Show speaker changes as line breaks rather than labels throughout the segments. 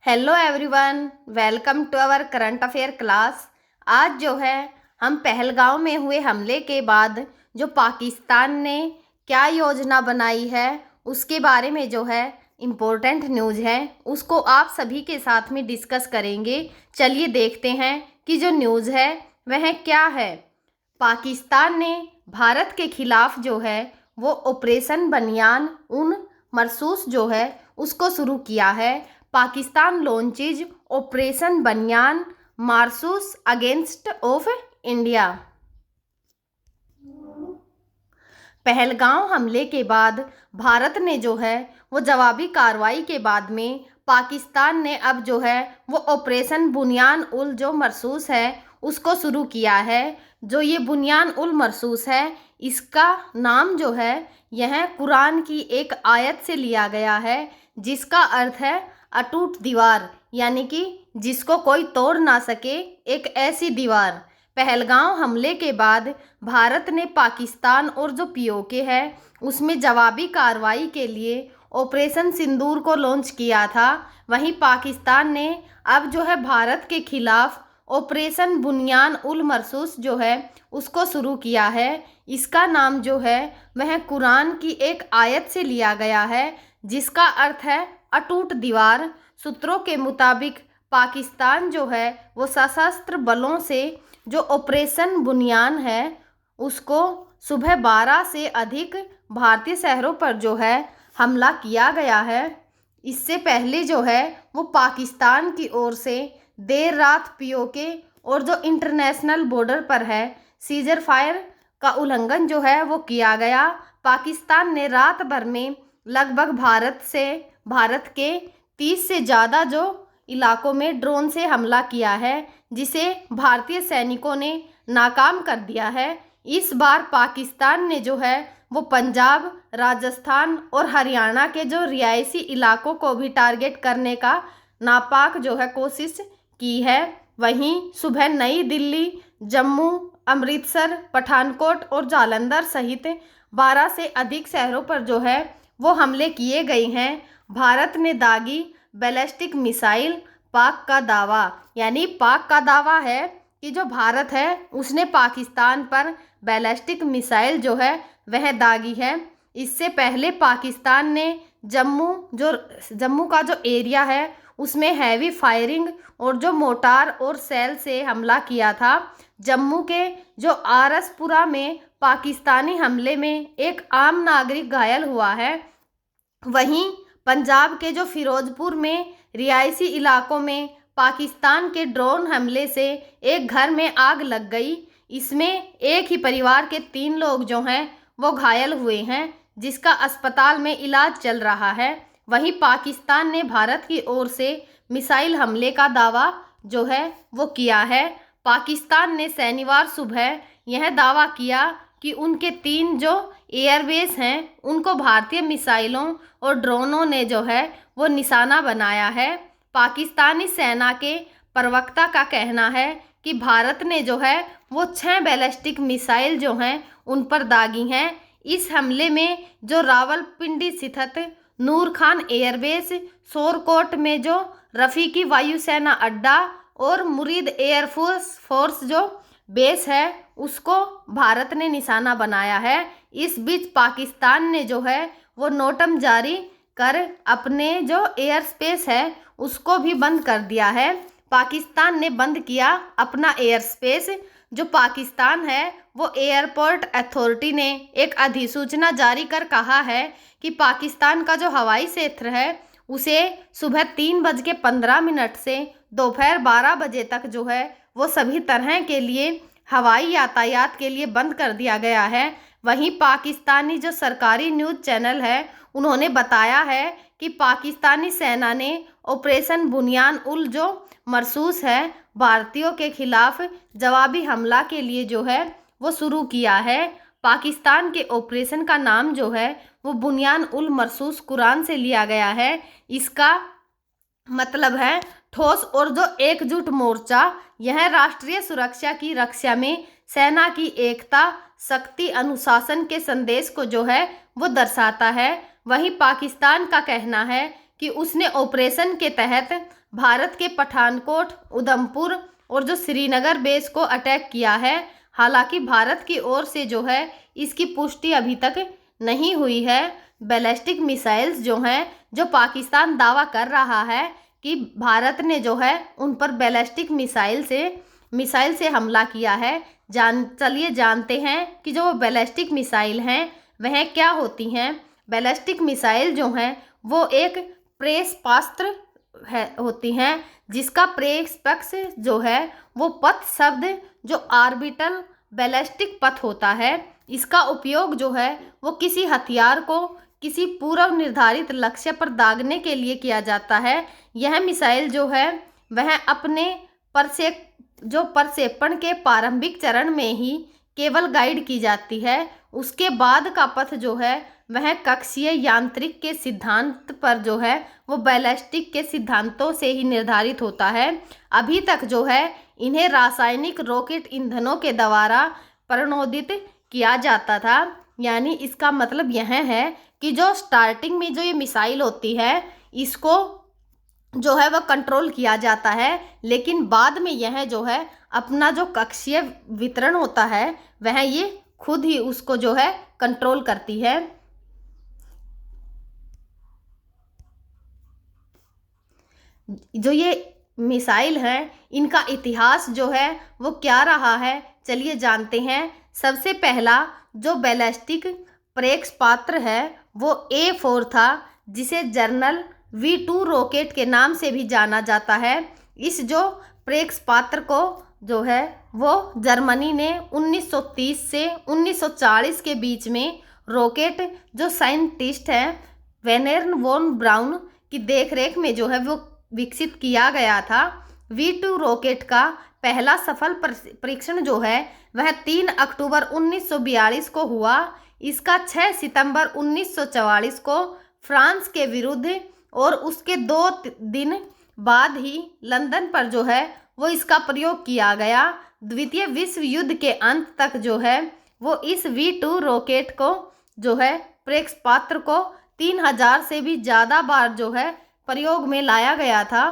Hello everyone, welcome to our current affair class. आज जो है हम पहलगांव में हुए हमले के बाद जो पाकिस्तान ने क्या योजना बनाई है उसके बारे में जो है इम्पोर्टेंट न्यूज़ है उसको आप सभी के साथ में डिस्कस करेंगे। चलिए देखते हैं कि जो न्यूज़ है वह क्या है। पाकिस्तान ने भारत के खिलाफ जो है वो ऑपरेशन बनियान उन मरसूस जो है उसको शुरू किया है। पाकिस्तान लॉन्चेज ऑपरेशन बनियान मारसूस अगेंस्ट ऑफ इंडिया। पहलगांव हमले के बाद भारत ने जो है वो जवाबी कार्रवाई के बाद में पाकिस्तान ने अब जो है वो ऑपरेशन बुनियान उल जो मरसूस है उसको शुरू किया है। जो ये बुनियान उल मरसूस है इसका नाम जो है यह कुरान की एक आयत से लिया गया है जिसका अर्थ है अटूट दीवार, यानी कि जिसको कोई तोड़ ना सके, एक ऐसी दीवार। पहलगांव हमले के बाद भारत ने पाकिस्तान और जो पीओके है उसमें जवाबी कार्रवाई के लिए ऑपरेशन सिंदूर को लॉन्च किया था। वहीं पाकिस्तान ने अब जो है भारत के खिलाफ ऑपरेशन बुनियान उल मरसूस जो है उसको शुरू किया है। इसका नाम जो है वह कुरान की एक आयत से लिया गया है जिसका अर्थ है अटूट दीवार। सूत्रों के मुताबिक पाकिस्तान जो है वो सशस्त्र बलों से जो ऑपरेशन बुनियान है उसको सुबह 12 से अधिक भारतीय शहरों पर जो है हमला किया गया है। इससे पहले जो है वो पाकिस्तान की ओर से देर रात पीओके और जो इंटरनेशनल बॉर्डर पर है सीजर फायर का उल्लंघन जो है वो किया गया। पाकिस्तान ने रात भर में लगभग भारत के 30 से ज़्यादा जो इलाकों में ड्रोन से हमला किया है जिसे भारतीय सैनिकों ने नाकाम कर दिया है। इस बार पाकिस्तान ने जो है वो पंजाब, राजस्थान और हरियाणा के जो रिहायशी इलाकों को भी टारगेट करने का नापाक जो है कोशिश की है। वहीं सुबह नई दिल्ली, जम्मू, अमृतसर, पठानकोट और जालंधर सहित 12 से अधिक शहरों पर जो है वो हमले किए गए हैं। भारत ने दागी बैलिस्टिक मिसाइल, पाक का दावा, यानी पाक का दावा है कि जो भारत है उसने पाकिस्तान पर बैलिस्टिक मिसाइल जो है वह दागी है। इससे पहले पाकिस्तान ने जम्मू का जो एरिया है उसमें हैवी फायरिंग और जो मोटार और सेल से हमला किया था। जम्मू के जो आरसपुरा में पाकिस्तानी हमले में एक आम नागरिक घायल हुआ है। वहीं पंजाब के जो फिरोजपुर में रिहायशी इलाकों में पाकिस्तान के ड्रोन हमले से एक घर में आग लग गई। इसमें एक ही परिवार के 3 लोग जो हैं वो घायल हुए हैं जिसका अस्पताल में इलाज चल रहा है। वहीं पाकिस्तान ने भारत की ओर से मिसाइल हमले का दावा जो है वो किया है। पाकिस्तान ने शनिवार सुबह यह दावा किया कि उनके 3 जो एयरबेस हैं उनको भारतीय मिसाइलों और ड्रोनों ने जो है वो निशाना बनाया है। पाकिस्तानी सेना के प्रवक्ता का कहना है कि भारत ने जो है वो 6 बैलिस्टिक मिसाइल जो हैं उन पर दागी हैं। इस हमले में जो रावलपिंडी स्थित नूर खान एयरबेस, शोरकोट में जो रफ़ीकी वायुसेना अड्डा और मुरीद एयरफोर्स जो बेस है उसको भारत ने निशाना बनाया है। इस बीच पाकिस्तान ने जो है वो नोटम जारी कर अपने जो एयर स्पेस है उसको भी बंद कर दिया है। पाकिस्तान ने बंद किया अपना एयर स्पेस। जो पाकिस्तान है वो एयरपोर्ट अथॉरिटी ने एक अधिसूचना जारी कर कहा है कि पाकिस्तान का जो हवाई क्षेत्र है उसे सुबह 3:15 से दोपहर 12 बजे तक जो है वो सभी तरह के लिए हवाई यातायात के लिए बंद कर दिया गया है। वहीं पाकिस्तानी जो सरकारी न्यूज़ चैनल है उन्होंने बताया है कि पाकिस्तानी सेना ने ऑपरेशन बुनियान उल जो मरसूस है भारतीयों के खिलाफ जवाबी हमला के लिए जो है वो शुरू किया है। पाकिस्तान के ऑपरेशन का नाम जो है वो बुनियान उल मरसूस कुरान से लिया गया है। इसका मतलब है ठोस और जो एकजुट मोर्चा। यह राष्ट्रीय सुरक्षा की रक्षा में सेना की एकता, शक्ति, अनुशासन के संदेश को जो है वो दर्शाता है। वहीं पाकिस्तान का कहना है कि उसने ऑपरेशन के तहत भारत के पठानकोट, उधमपुर और जो श्रीनगर बेस को अटैक किया है। हालांकि भारत की ओर से जो है इसकी पुष्टि अभी तक नहीं हुई है। बैलिस्टिक मिसाइल्स जो हैं, जो पाकिस्तान दावा कर रहा है कि भारत ने जो है उन पर बैलिस्टिक मिसाइल से हमला किया है। चलिए जानते हैं कि जो बैलिस्टिक मिसाइल हैं वह क्या होती हैं। बैलिस्टिक मिसाइल जो हैं वो एक प्रेक्षेपास्त्र होती हैं, जिसका प्रेक्षेपक्ष जो है वो पथ शब्द जो ऑर्बिटल बैलिस्टिक पथ होता है। इसका उपयोग जो है वो किसी हथियार को किसी पूर्व निर्धारित लक्ष्य पर दागने के लिए किया जाता है। यह मिसाइल जो है वह अपने प्रक्षेपण के प्रारंभिक चरण में ही केवल गाइड की जाती है। उसके बाद का पथ जो है वह कक्षीय यांत्रिक के सिद्धांत पर जो है वो बैलिस्टिक के सिद्धांतों से ही निर्धारित होता है। अभी तक जो है इन्हें रासायनिक रॉकेट ईंधनों के द्वारा प्रणोदित किया जाता था। यानी इसका मतलब यह है कि जो स्टार्टिंग में जो ये मिसाइल होती है इसको जो है वह कंट्रोल किया जाता है, लेकिन बाद में यह जो है अपना जो कक्षीय वितरण होता है वह ये खुद ही उसको जो है कंट्रोल करती है। जो ये मिसाइल हैं इनका इतिहास जो है वो क्या रहा है, चलिए जानते हैं। सबसे पहला जो बैलिस्टिक प्रेक्षेपास्त्र है वो A4 था, जिसे जर्नल V2 रॉकेट के नाम से भी जाना जाता है। इस जो प्रेक्षेपास्त्र को जो है वो जर्मनी ने 1930 से 1940 के बीच में रॉकेट जो साइंटिस्ट हैं वेनेर वॉन ब्राउन की देखरेख में जो है वो विकसित किया गया था। V2 रॉकेट का पहला सफल परीक्षण जो है वह 3 अक्टूबर 1942 को हुआ। इसका 6 सितंबर 1944 को फ्रांस के विरुद्ध और उसके 2 दिन बाद ही लंदन पर जो है वो इसका प्रयोग किया गया। द्वितीय विश्व युद्ध के अंत तक जो है वो इस V2 रॉकेट को जो है प्रेक्षेपास्त्र को 3000 से भी ज़्यादा बार जो है प्रयोग में लाया गया था।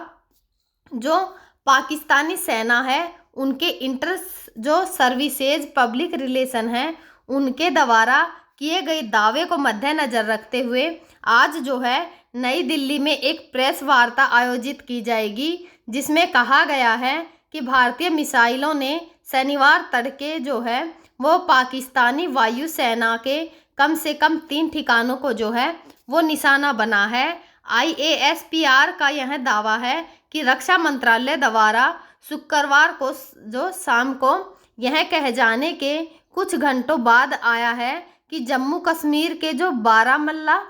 जो पाकिस्तानी सेना है उनके जो सर्विसेज पब्लिक रिलेशन है उनके द्वारा किए गए दावे को मद्देनजर रखते हुए आज जो है नई दिल्ली में एक प्रेस वार्ता आयोजित की जाएगी, जिसमें कहा गया है कि भारतीय मिसाइलों ने शनिवार तड़के जो है वो पाकिस्तानी वायुसेना के कम से कम 3 ठिकानों को जो है वो निशाना बना है। IASPR का यह दावा है कि रक्षा मंत्रालय द्वारा शुक्रवार को जो शाम को यह कह जाने के कुछ घंटों बाद आया है कि जम्मू कश्मीर के जो बारामुल्ला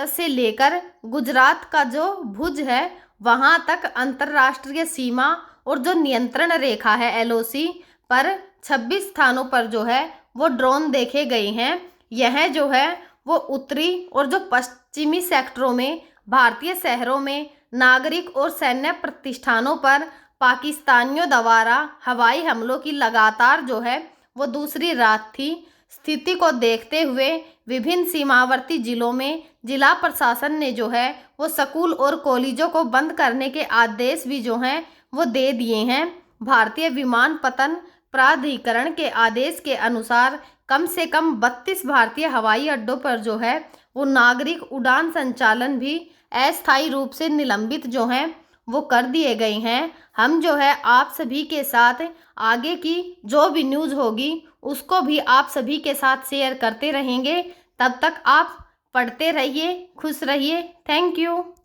से लेकर गुजरात का जो भुज है वहां तक अंतर्राष्ट्रीय सीमा और जो नियंत्रण रेखा है LOC पर 26 स्थानों पर जो है वो ड्रोन देखे गए हैं। यह जो है वो उत्तरी और जो पश्चिमी सेक्टरों में भारतीय शहरों में नागरिक और सैन्य प्रतिष्ठानों पर पाकिस्तानियों द्वारा हवाई हमलों की लगातार जो है वो दूसरी रात थी। स्थिति को देखते हुए विभिन्न सीमावर्ती जिलों में जिला प्रशासन ने जो है वो स्कूल और कॉलेजों को बंद करने के आदेश भी जो हैं वो दे दिए हैं। भारतीय विमानपत्तन प्राधिकरण के आदेश के अनुसार कम से कम 32 भारतीय हवाई अड्डों पर जो है वो नागरिक उड़ान संचालन भी अस्थायी रूप से निलंबित जो हैं वो कर दिए गए हैं। हम जो है आप सभी के साथ आगे की जो भी न्यूज़ होगी उसको भी आप सभी के साथ शेयर करते रहेंगे। तब तक आप पढ़ते रहिए, खुश रहिए। Thank you.